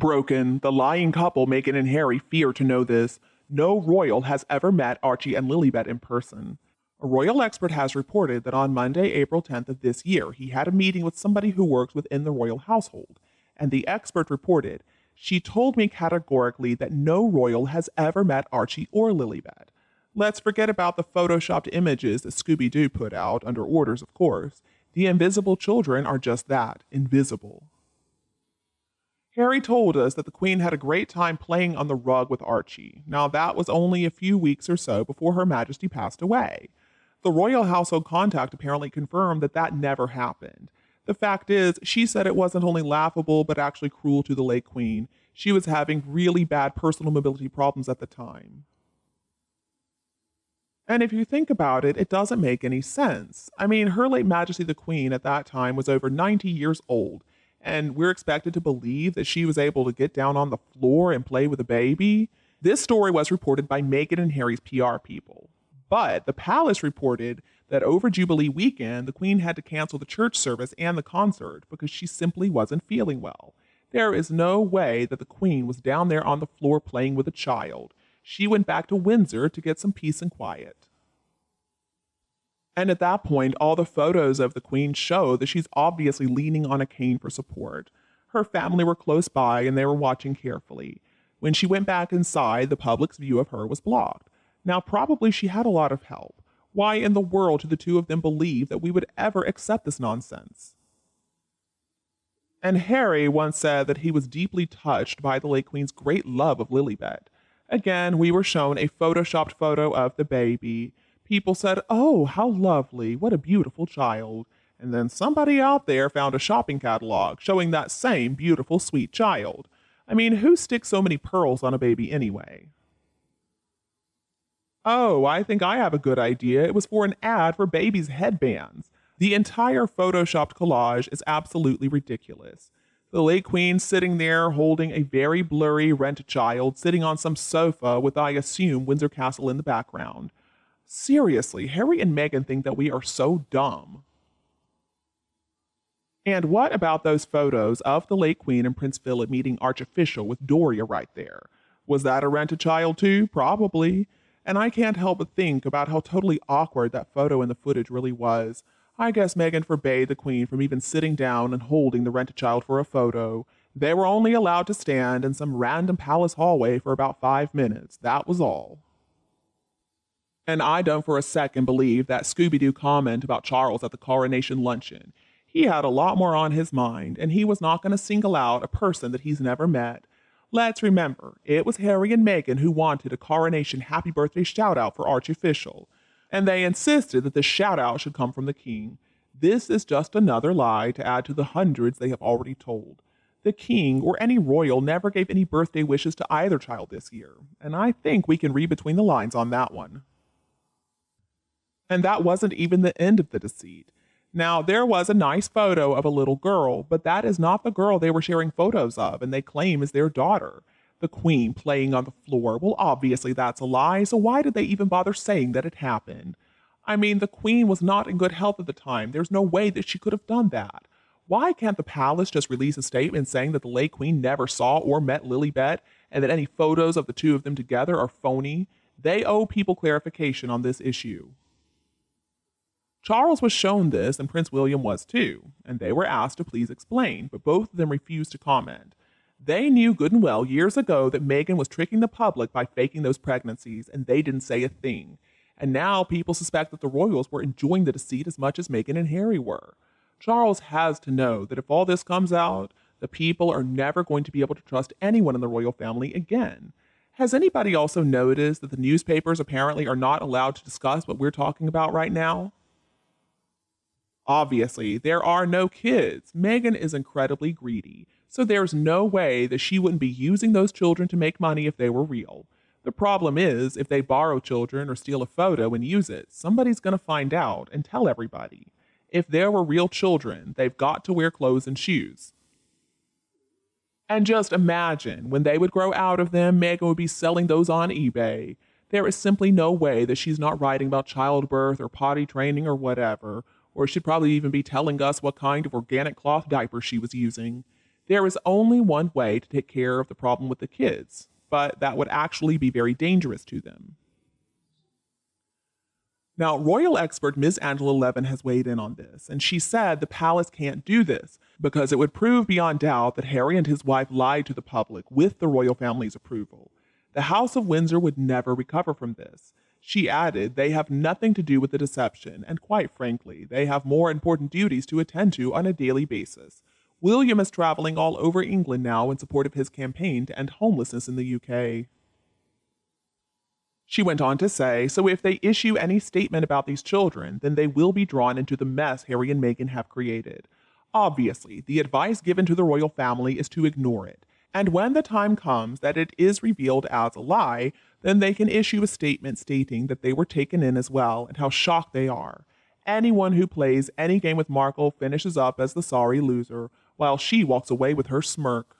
Broken, the lying couple Meghan and Harry fear to know this. No royal has ever met Archie and Lilibet in person. A royal expert has reported that on Monday, April 10th of this year, he had a meeting with somebody who works within the royal household. And the expert reported, "She told me categorically that no royal has ever met Archie or Lilibet." Let's forget about the photoshopped images that Scooby-Doo put out, under orders of course. The invisible children are just that, invisible. Harry told us that the Queen had a great time playing on the rug with Archie. Now that was only a few weeks or so before Her Majesty passed away. The royal household contact apparently confirmed that that never happened. The fact is, she said it wasn't only laughable but actually cruel to the late Queen. She was having really bad personal mobility problems at the time. And if you think about it, it doesn't make any sense. I mean, Her late Majesty the Queen at that time was over 90 years old, and we're expected to believe that she was able to get down on the floor and play with a baby. This story was reported by Meghan and Harry's PR people. But the palace reported that over Jubilee weekend, the Queen had to cancel the church service and the concert because she simply wasn't feeling well. There is no way that the Queen was down there on the floor playing with a child. She went back to Windsor to get some peace and quiet. And at that point, all the photos of the Queen show that she's obviously leaning on a cane for support. Her family were close by and they were watching carefully. When she went back inside, the public's view of her was blocked. Now, probably she had a lot of help. Why in the world do the two of them believe that we would ever accept this nonsense? And Harry once said that he was deeply touched by the late Queen's great love of Lilibet. Again, we were shown a photoshopped photo of the baby. People said, "Oh, how lovely, what a beautiful child." And then somebody out there found a shopping catalog showing that same beautiful, sweet child. I mean, who sticks so many pearls on a baby anyway? Oh, I think I have a good idea. It was for an ad for babies' headbands. The entire photoshopped collage is absolutely ridiculous. The late Queen sitting there holding a very blurry rent child sitting on some sofa with, I assume, Windsor Castle in the background. Seriously, Harry and Meghan think that we are so dumb. And what about those photos of the late Queen and Prince Philip meeting Archofficial with Doria right there? Was that a rent-a-child too? Probably. And I can't help but think about how totally awkward that photo in the footage really was. I guess Meghan forbade the Queen from even sitting down and holding the rent-a-child for a photo. They were only allowed to stand in some random palace hallway for about 5 minutes. That was all. And I don't for a second believe that Scooby-Doo comment about Charles at the coronation luncheon. He had a lot more on his mind, and he was not going to single out a person that he's never met. Let's remember, it was Harry and Meghan who wanted a coronation happy birthday shout-out for Archofficial, and they insisted that the shout-out should come from the king. This is just another lie to add to the hundreds they have already told. The king or any royal never gave any birthday wishes to either child this year, and I think we can read between the lines on that one. And that wasn't even the end of the deceit. Now, there was a nice photo of a little girl, but that is not the girl they were sharing photos of, and they claim is their daughter. The Queen playing on the floor. Well, obviously that's a lie, so why did they even bother saying that it happened? I mean, the Queen was not in good health at the time. There's no way that she could have done that. Why can't the palace just release a statement saying that the late Queen never saw or met Lilibet, and that any photos of the two of them together are phony? They owe people clarification on this issue. Charles was shown this, and Prince William was too, and they were asked to please explain, but both of them refused to comment. They knew good and well years ago that Meghan was tricking the public by faking those pregnancies, and they didn't say a thing. And now people suspect that the royals were enjoying the deceit as much as Meghan and Harry were. Charles has to know that if all this comes out, the people are never going to be able to trust anyone in the royal family again. Has anybody also noticed that the newspapers apparently are not allowed to discuss what we're talking about right now? Obviously, there are no kids. Meghan is incredibly greedy, so there's no way that she wouldn't be using those children to make money if they were real. The problem is, if they borrow children or steal a photo and use it, somebody's going to find out and tell everybody. If there were real children, they've got to wear clothes and shoes. And just imagine, when they would grow out of them, Meghan would be selling those on eBay. There is simply no way that she's not writing about childbirth or potty training or whatever, or she'd probably even be telling us what kind of organic cloth diaper she was using. There is only one way to take care of the problem with the kids, but that would actually be very dangerous to them. Now, royal expert Ms. Angela Levin has weighed in on this, and she said the palace can't do this because it would prove beyond doubt that Harry and his wife lied to the public with the royal family's approval. The House of Windsor would never recover from this. She added they have nothing to do with the deception, and quite frankly, they have more important duties to attend to on a daily basis. William is traveling all over England now in support of his campaign to end homelessness in the UK. She went on to say, so if they issue any statement about these children, then they will be drawn into the mess Harry and Meghan have created. Obviously, the advice given to the royal family is to ignore it. And when the time comes that it is revealed as a lie, then they can issue a statement stating that they were taken in as well and how shocked they are. Anyone who plays any game with Markle finishes up as the sorry loser, while she walks away with her smirk.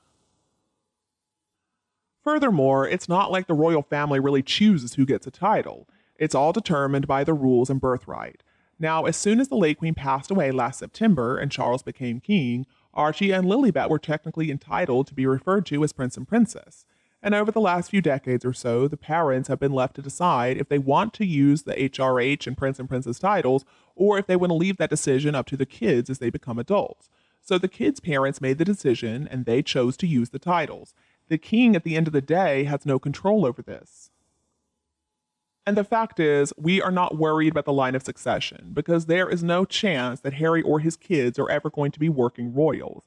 Furthermore, it's not like the royal family really chooses who gets a title. It's all determined by the rules and birthright. Now, as soon as the late queen passed away last September and Charles became king, Archie and Lilibet were technically entitled to be referred to as prince and princess. And over the last few decades or so, the parents have been left to decide if they want to use the HRH and prince and princess titles, or if they want to leave that decision up to the kids as they become adults. So the kids' parents made the decision, and they chose to use the titles. The king, at the end of the day, has no control over this. And the fact is, we are not worried about the line of succession, because there is no chance that Harry or his kids are ever going to be working royals.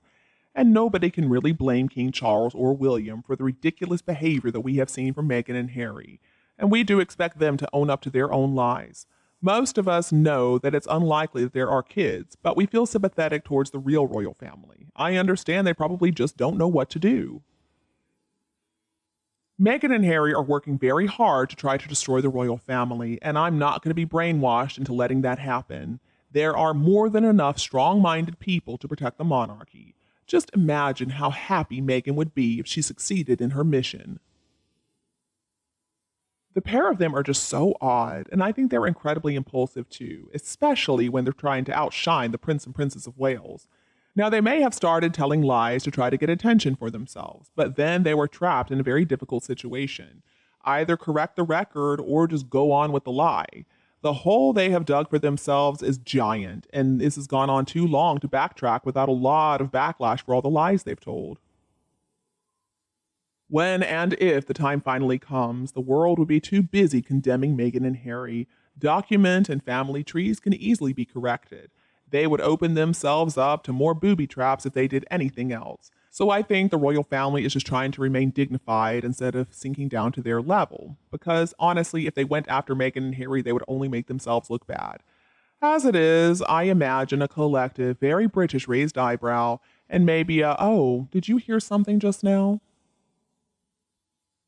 And nobody can really blame King Charles or William for the ridiculous behavior that we have seen from Meghan and Harry. And we do expect them to own up to their own lies. Most of us know that it's unlikely that there are kids, but we feel sympathetic towards the real royal family. I understand they probably just don't know what to do. Meghan and Harry are working very hard to try to destroy the royal family, and I'm not going to be brainwashed into letting that happen. There are more than enough strong-minded people to protect the monarchy. Just imagine how happy Meghan would be if she succeeded in her mission. The pair of them are just so odd, and I think they're incredibly impulsive too, especially when they're trying to outshine the Prince and Princess of Wales. Now, they may have started telling lies to try to get attention for themselves, but then they were trapped in a very difficult situation. Either correct the record or just go on with the lie. The hole they have dug for themselves is giant, and this has gone on too long to backtrack without a lot of backlash for all the lies they've told. When and if the time finally comes, the world would be too busy condemning Meghan and Harry. Document and family trees can easily be corrected. They would open themselves up to more booby traps if they did anything else. So I think the royal family is just trying to remain dignified instead of sinking down to their level. Because honestly, if they went after Meghan and Harry, they would only make themselves look bad. As it is, I imagine a collective, very British raised eyebrow, and maybe a, oh, did you hear something just now?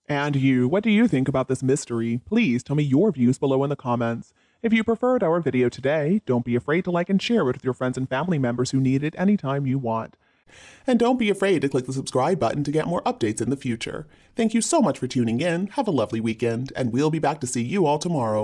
And you, what do you think about this mystery? Please tell me your views below in the comments. If you preferred our video today, don't be afraid to like and share it with your friends and family members who need it anytime you want. And don't be afraid to click the subscribe button to get more updates in the future. Thank you so much for tuning in, have a lovely weekend, and we'll be back to see you all tomorrow.